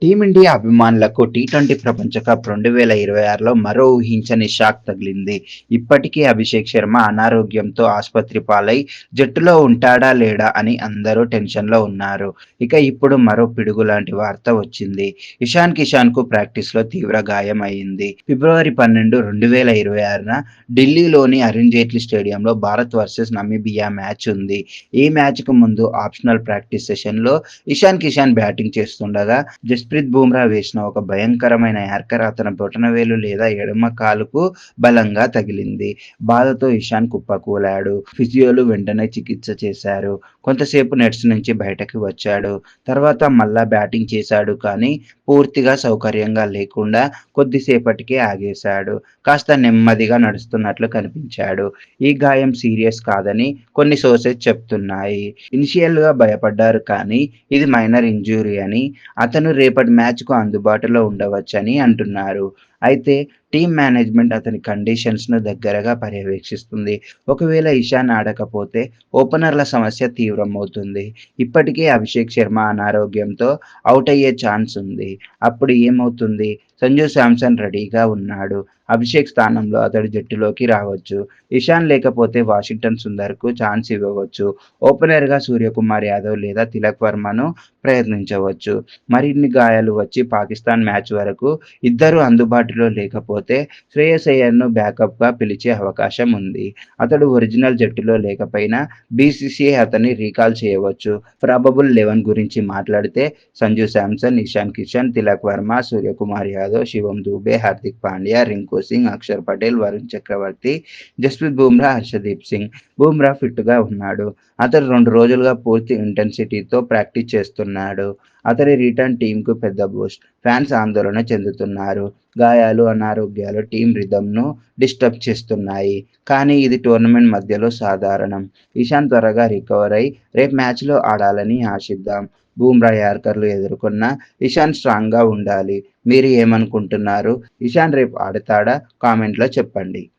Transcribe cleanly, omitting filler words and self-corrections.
Team India అభిమానులకు T20 ప్రపంచ cup 2026లో మరో ఊహించని షాక్ తగిలింది. ఇప్పటికే అభిషేక్ శర్మ అనారోగ్యంతో ఆస్పత్రి పాలై జట్టులో ఉంటాడా లేడా అని అందరూ టెన్షన్‌లో ఉన్నారు. ఇక ఇప్పుడు మరో పిడుగులాంటి వార్త వచ్చింది. ఇషాన్ కిషన్‌కు ప్రాక్టీస్‌లో తీవ్ర గాయం అయింది. ఫిబ్రవరి 12, 2026న ఢిల్లీలోని అరుణ్ జైట్లీ స్టేడియంలో భారత్ వర్సెస్ నమీబియా మ్యాచ్ ఉంది. ఈ మ్యాచ్‌కు ముందు ఆప్షనల్ ప్రాక్టీస్ సెషన్‌లో ఇషాన్ కిషాన్ బ్యాటింగ్ చేస్తుండగా జస్ప్రీత్ బుమ్రా వేసిన ఒక భయంకరమైన యార్కర్ అతని బొటనవేలు లేదా ఎడమ కాలుకు బలంగా తగిలింది. బాధతో ఇషాన్ కుప్పకూలాడు. ఫిజియోలు వెంటనే చికిత్స చేశారు. కొంతసేపు నెట్స్ నుంచి బయటకు వచ్చాడు. తర్వాత మళ్ళా బ్యాటింగ్ చేశాడు కానీ పూర్తిగా సౌకర్యంగా లేకుండా కొద్దిసేపటికే ఆగేశాడు. కాస్త నెమ్మదిగా నడుస్తున్నట్లు కనిపించాడు. ఈ గాయం సీరియస్ కాదని కొన్ని సోర్సెస్ చెప్తున్నాయి. ఇనిషియల్‌గా భయపడ్డారు కానీ ఇది మైనర్ ఇంజ్యూరీ అని, అతను రేపటి మ్యాచ్‌కు అందుబాటులో ఉండవచ్చని అంటున్నారు. అయితే టీమ్ మేనేజ్‌మెంట్ అతని కండిషన్స్‌ను దగ్గరగా పర్యవేక్షిస్తుంది. ఒకవేళ ఇషాన్ ఆడకపోతే ఓపెనర్ల సమస్య తీవ్రమవుతుంది. ఇప్పటికే అభిషేక్ శర్మ అనారోగ్యంతో ఔట్ అయ్యే ఛాన్స్ ఉంది. అప్పుడు ఏమవుతుంది? సంజు శాంసన్ రెడీగా ఉన్నాడు. అభిషేక్ స్థానంలో అతడు జట్టులోకి రావచ్చు. ఇషాన్ లేకపోతే వాషింగ్టన్ సుందర్‌కు ఛాన్స్ ఇవ్వవచ్చు. ఓపెనర్‌గా సూర్యకుమార్ యాదవ్ లేదా తిలక్ వర్మను ప్రయత్నించవచ్చు. మరిన్ని గాయాలు వచ్చి పాకిస్తాన్ మ్యాచ్ వరకు ఇద్దరూ అందుబాటులో లేకపోతే శ్రేయస్ అయ్యర్‌ను బ్యాకప్‌గా పిలిచే అవకాశం ఉంది. అతడు ఒరిజినల్ జట్టులో లేకపోయినా బీసీసీఐ అతన్ని రీకాల్ చేయవచ్చు. ప్రాబబుల్ 11 గురించి మాట్లాడితే సంజు శాంసన్, ఇషాన్ కిషన్, తిలక్ వర్మ, సూర్యకుమార్ యాదవ్, శివం దూబే, హార్దిక్ పాండ్యా, రింకు సింగ్, అక్షర్ పటేల్, వరుణ్ చక్రవర్తి, జస్ప్రీత్ బుమ్రా, హర్షదీప్ సింగ్. బుమ్రా ఫిట్‌గా ఉన్నాడు. అతడు 2 రోజులుగా పూర్తి ఇంటెన్సిటీతో ప్రాక్టీస్ చేస్తున్నాడు. అతని రిటర్న్ టీమ్‌కు పెద్ద బూస్ట్. ఫ్యాన్స్ ఆందోళన చెందుతున్నారు. గాయాలు, అనారోగ్యాలు టీమ్ రిథమ్‌ను డిస్టర్బ్ చేస్తున్నాయి. కానీ ఇది టోర్నమెంట్ మధ్యలో సాధారణం. ఇషాన్ త్వరగా రికవర్ అయి రేపు మ్యాచ్‌లో ఆడాలని ఆశిద్దాం. బుమ్రా యార్కర్లు ఎదుర్కొన్నా ఇషాన్ స్ట్రాంగ్‌గా ఉండాలి. మీరు ఏమనుకుంటున్నారు? ఇషాన్ రేపు ఆడతాడా? కామెంట్‌లో చెప్పండి.